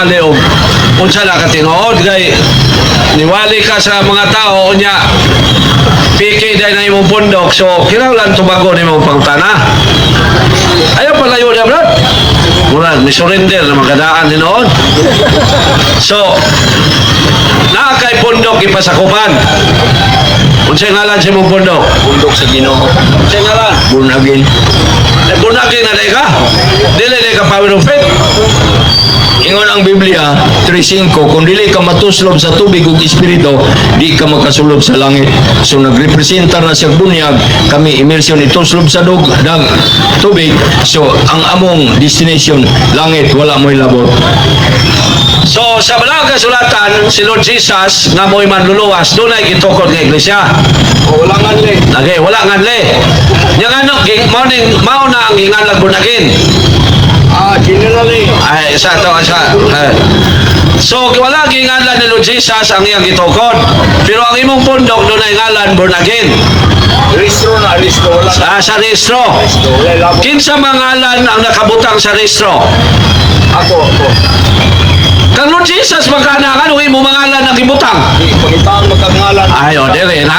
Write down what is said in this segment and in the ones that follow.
niwali o unsa na katinood kay niwali ka sa mga tao unya piki dahil na imong pundok so kinahanglan tubago ni mong pangtana ayaw palayo niya bro mula ni surrender na magkadaan din noon so nakakay pundok ipasakupan unsay ngalan sa imong pundok Bundok sa Ginoo. unsay ngalan Born again. bunagin na day ka dili ka power of faith Ingon ang Biblia 3:5 kung dili ka matuslob sa tubig ug espiritu di ka makasulod sa langit. So nagrepresenta na siya bunyag kami immersion ituslob sa tubig. So ang among destination langit wala mo'y labot. so sa balang kasulatan si Lord Jesus nga mo'y manluluwas dunay gitukod nga iglesia Wala nga ni. lagi wala nganli nya ano mao na ang gingan bunagin Generally. ay sa to sa so wala gingalan ni Lord Jesus ang iyang gitukod pero ang imong pundok dunay ngalan born again Restro na restro wala. sa rehistro kinsa mangalan ang nakabutang sa rehistro Ako. kang Lord Jesus magkanakan uy mo mangalan ang gibutang Pangitaan magkangalan. ayo dire na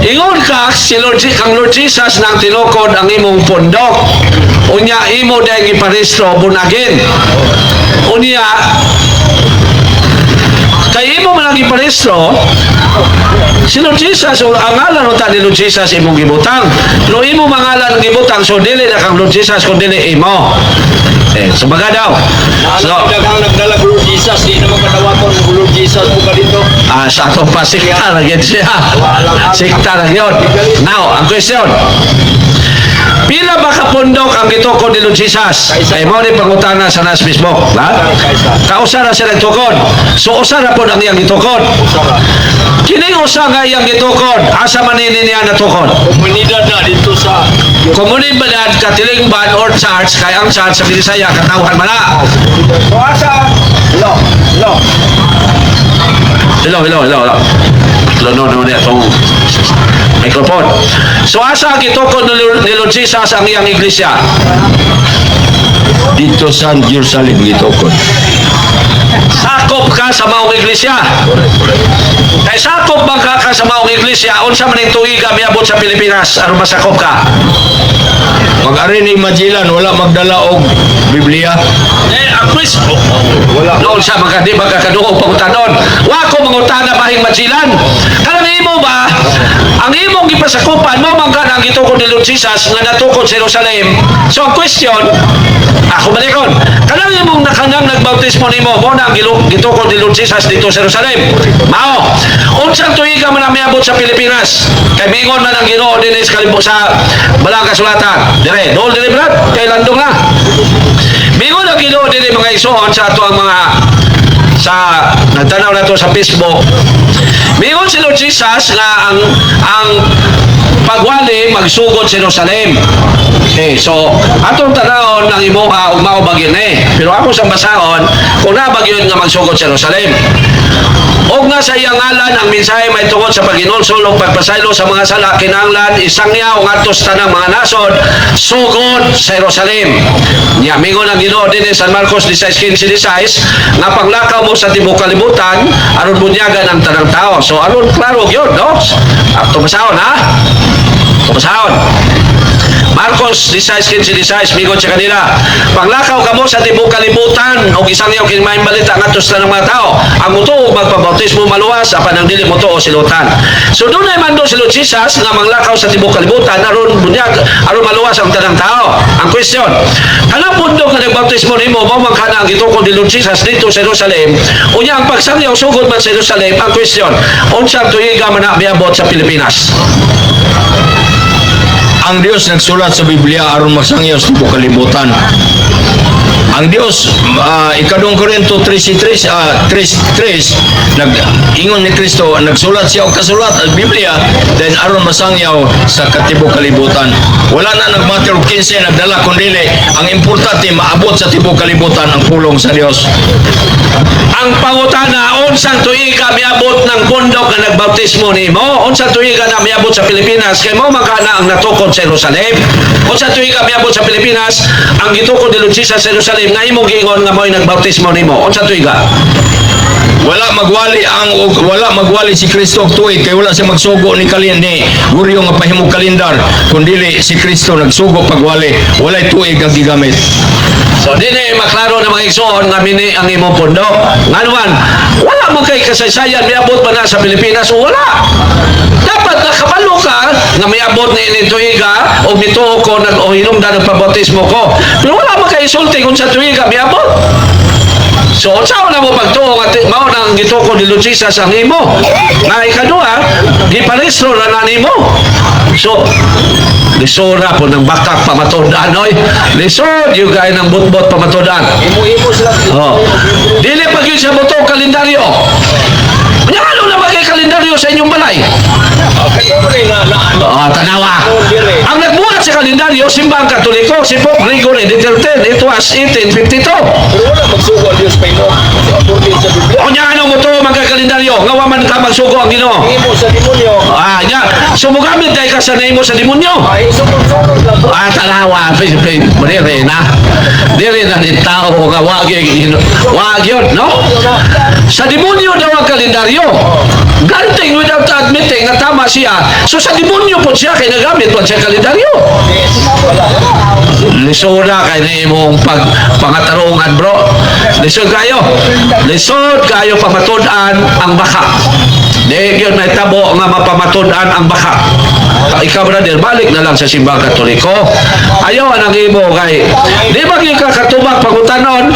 ingon ka si kang Lord Jesus nang tinukod ang imong pundok unya imo dahil iparehistro bunagin unya kay imo man ang iparehistro si Lord Jesus ang ngalan o ni Lord Jesus imong gibutang no imo mangalan ang gibutang so dili na kang Lord Jesus kung dili imo so baga daw so Daghang nagdala ko Lord Jesus di naman kadawaton ng Lord Jesus buka dito. sa ato pa sikta na yun siya sikta na yun now ang question pila ba kapundok ang gitukod ni Lord Jesus ay mo ni pangutana sa nas Facebook ha? Kausa na siya nagtukod so usa na po ang iyang gitukod kining usa nga iyang gitukod asa manini niya natukod Komunidad na dito sa komunidad katilingban or church kay ang church sa Binisaya katawhan man na Tuasa. hello no itong microphone so asa gitukod ni Lord Jesus ang iyang iglesia Dito sa Jerusalem gitukod. sakop ka sa maong iglesia kay sakop ba ka sa maong iglesia unsa man ning tuiga miabot sa Pilipinas aron masakop ka Mag-ari ni Magellan wala magdala og Biblia. ang quiz Wala. noon siya di ba kakaduhog pangutanon wa ko mangutana bahing Magellan kanang imo ba ang imong gipasakupan mo man ka nang gitukod ni Lord Jesus nga natukod sa Jerusalem so ang question ako balikon kanang imong nakanang nagbautismo nimo mo na ang gitukod ni Lord Jesus dito sa Jerusalem mao unsang tuiga man ang miabot sa Pilipinas kay mingon man ang Ginoo dinhi sa balang kasulatan dire dol dire brad kay landong na mingon ang Ginoo dinhi mga igsoon sa ato ang mga sa nagtanaw na to sa Facebook mingon si Lord Jesus nga ang pagwali magsugod sa Jerusalem so atong tanawon ng imuha ug mao bagyon pero ako sa basahon kung nabagyon nga magsugod sa Jerusalem og nga sa iyang ngalan ang mensahe may tungod sa paginulsol ug pagpasaylo sa mga sala kinahanglan isangyaw ngadto sa tanang mga nasod sugod sa Jerusalem nya mingon ang Ginoo dinhi sa Marcos 16:16 nga paglakaw mo sa tibuok kalibutan aron bunyagan ang tanang tao so aron klaro gyud no ato basahon ha basahon Marcos 16:16 mingon sa kanila paglakaw kamo sa tibuok kalibutan og isangyaw kini may balita ngadto sa tanang mga tao ang mutuo magpabautismo maluwas apan ang dili mutuo silutan so dunay man do si Lord Jesus nga manglakaw sa tibuok kalibutan aron bunyag aron maluwas ang tanang tao ang question kanang pundok nga nagbautismo nimo mao man kana ang gitukod ni Lord Jesus dito sa Jerusalem unya ang pagsangyaw sugod man sa Jerusalem ang question unsang tuiga man na miabot sa Pilipinas Ang Dios nagsulat sa Biblia aron magsangyaw sa tibuok kalibutan. Ang Dios ikadong Korinto 3:3 nag-ingon ni Kristo nagsulat siya og kasulat ang Biblia then aron masangyaw sa katibok kalibutan. Wala na nagmatter og 15 nagdala kundi ang importante maabot sa tibok kalibutan ang pulong sa Dios. Ang pangutana unsang tuiga miabot ng bundok nga nagbautismo nimo? Unsang tuiga na miabot sa Pilipinas? Kay mo magkana ang natukod sa Jerusalem. Unsang tuiga miabot sa Pilipinas ang gitukod ni Lord Jesus sa Jerusalem Jerusalem nga imong giingon nga mo'y nagbautismo nimo. Unsa tuiga? Wala magwali si Kristo og tuig kay wala siya magsugo ni kalindi guryo nga pahimog kalendar kun dili si Kristo nagsugo pagwali walay tuig ang gigamit. So dili maklaro na mga igsoon nga mini ang imong pundo. Nganuman, wala mo kay kasaysayan miabot ba na sa Pilipinas o wala. Dapat nakabalo ka nga miabot ni tuiga o mituo ko o hinungdan ng pabautismo ko. Pero wala mo kay isulti kung sa tuiga miabot. So, saan na mo pagtuo nga mao nang gituko ni Lord Jesus ang imo. Nga ikaduha, giparehistro na na nimo. So, lisura po ng bakak pamatodaan, oy. Lisod, yung gaya ng butbot pamatodaan. Oh. Dili pag yun siya buto kalendaryo. Ano na ba kay kalendaryo sa inyong balay? Tanawa. Ang nagbuhat sa kalendaryo, simbang Katoliko, si Pope Gregory XIII. It was 1852. O niya, ano mo ito, mga kalendaryo? Ngawa man ka magsugo ang Ginoo. Niya, sumugamit dahil ka sa name mo sa demonyo. Tanawa. Diri na. Diri na ni tao nga wag yun, no? Sa demonyo daw ang kalendaryo. Granting without admitting na tama siya. So sa demonyo po siya kay nagamit po siya kalendaryo. Lisura kay na imong pangatarungan, bro. Lisod kayo. Lisod kayo pamatudan ang baka. Di yun may tabo nga mapamatudan ang baka. Ikaw, brother, balik na lang sa simbang Katoliko. Ayaw ang imo kay di ba yung kakatubak pangutanon?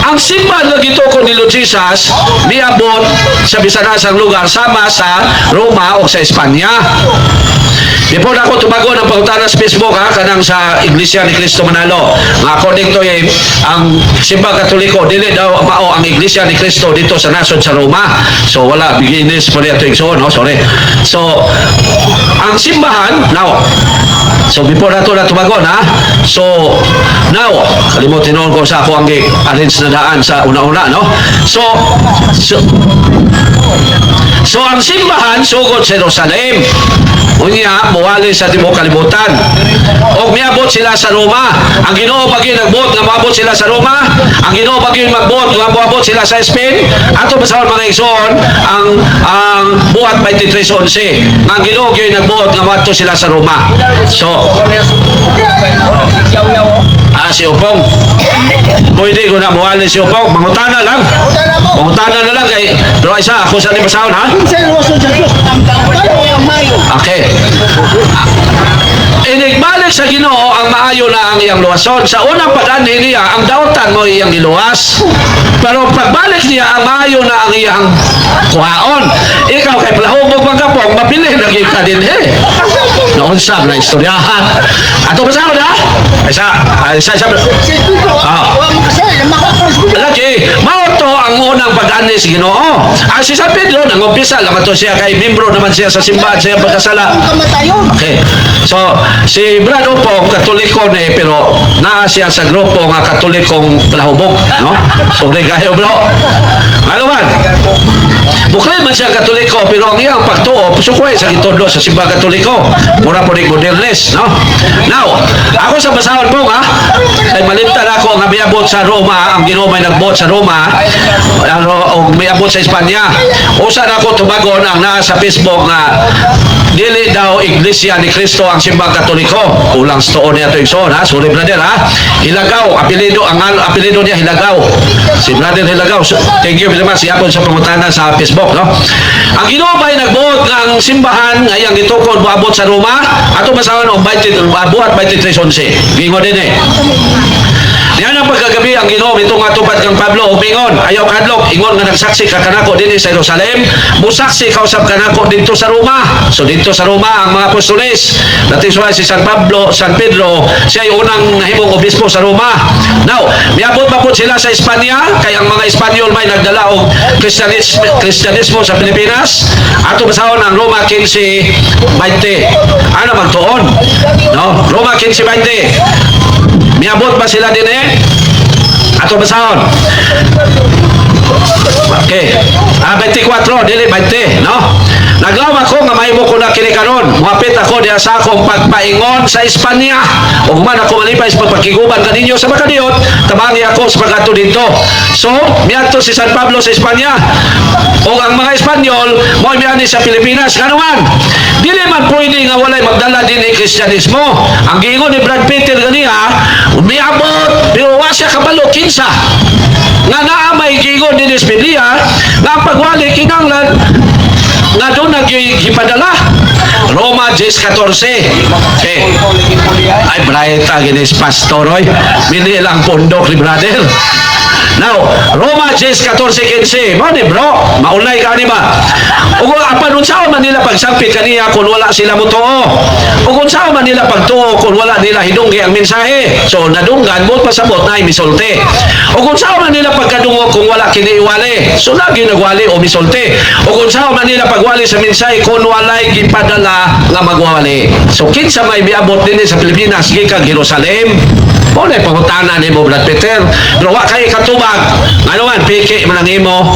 Ang simbahan na gituko ni Lord Jesus niabot sa bisanasang lugar sama sa Roma o sa Espanya. Di po na ako tumago ng pangutanan sa Facebook kanang sa Iglesia ni Cristo Manalo. According to him, ang simbang Katoliko dili daw mao ang Iglesia ni Cristo dito sa nasod sa Roma. So wala beginners po dito no? Sorry. So ang simbahan now. So before na tumago na. So now kalimutin ko sa ako ang arrange na daan sa una-una, no? So ang simbahan sugod sa Jerusalem. Unya muwali sa tibuok kalibutan. Og miabot sila sa Roma. Ang Ginoo pagi nagbuot nga maabot sila sa Roma. Ang Ginoo pagi magbuot nga moabot sila sa Spain. Ato basahon mga igsoon ang buhat 23:11. Ang Ginoo gyud nagbuot nga moadto sila sa Roma. So si Upong. Pwede ko na muwali si Upong. Mangutana lang. Mangutana na lang kay pero isa ako sa ni basahon ha. Okay. Inigbalik sa Ginoo ang maayo na ang iyang luwason. Sa unang padanhin niya, ang dautan mo iyang giluwas. Pero pagbalik niya, ang maayo na ang iyang kuhaon. Ikaw kay palahubog magkapong, mapili na kayo ka din noon sa na istoryahan. Ato ba sa ako na? Isa. Lagi, mauto ang unang padanhin si Ginoo. Si San Pedro, nang-umpisa lang ito siya kay membro naman siya sa simbahan siya pagkasala. Okay. So, si Brad Upong, Katoliko ni, pero naa siya sa grupo nga Katolikong palahubog, no? So, kayo, bro. Ano man? Buklay man siya Katoliko, pero ang iyang pagtuo, sukway sa gitondo sa simbahan Katoliko. Mura po rin modernes, no? Now, ako sa basahon po, ay malimtan ako nga miabot sa Roma, ang Ginoo may nagbuot sa Roma, o miabot sa Espanya. Usa na ako tumagon ang naa sa Facebook nga dili daw Iglesia ni Cristo ang simbang Katoliko. Kulang sa tuon niya ito igsoon, ha? Sorry, brother, ha? Hilagaw, apelido niya Hilagaw. Si brother Hilagaw. Thank you very much. Siya po sa pangutanan sa Facebook, no? Ang Ginoo ba'y nagbuot nga ang simbahan ngayang gitukod moabot sa Roma? Ato masawan og buhat 23:11. Gingon din Yan ang pagkagabi ang Ginoo itong atupad kang Pablo upingon ayaw kadlok ingon nga nagsaksi ka kanako dinhi sa Jerusalem musaksi ka usab kanako dito sa Roma. So dito sa Roma ang mga apostoles natiswa si San Pedro siya ay unang nahimong obispo sa Roma. Now miabot pa po sila sa Espanya kay ang mga Espanyol may nagdala og Kristyanismo sa Pilipinas. Ato basahon ang Roma 15:20. Ano man tuon, no? Roma 15:20. Miabot ba sila din Ato basahon. Okay. 24, dili 20, no? Naglaw ako nga mahimo ko na kini karon. Muapit ako diha sa akong pagpaingon sa Espanya. Ug man ako malipay sa pagpakiguban kaninyo sa makadiot, tabangi ako sa pagadto dito. So, miadto si San Pablo sa Espanya. Ug ang mga Espanyol mo miani sa Pilipinas kanuman. Dili man pwede nga walay magdala din ni Kristyanismo. Ang giingon ni Brad Peter ganiha, umiabot pero wa siya kabalo kinsa. Nga naa may giingon din sa Biblia nga ang pagwali kinanglan nga doon naghipadala. Roma 10:14. Okay. Ay, bright aginis pastor, oy. Bili lang pondok ni brother. Now, Roma 10:14-15. Mani bro, maulay ka ni ba? Ug apan unsa man nila pagsangpit kaniya kung wala sila motuo. Ug unsa man nila pagtuo kung wala nila hidunggi ang mensahe. So nadunggan mo pasabot na misulti. Ug unsa man nila pagkadungog kung wala kini iwali. So lagi nagwali o misulti. Ug unsa man nila pagwali sa mensahe kung walay gipadala nga magwali. So kinsa may miabot dinhi sa Pilipinas gikan Jerusalem? Mo na pangutana ni mo Brad Peter. Pero wa kay katubag. Ano man piki man ang imo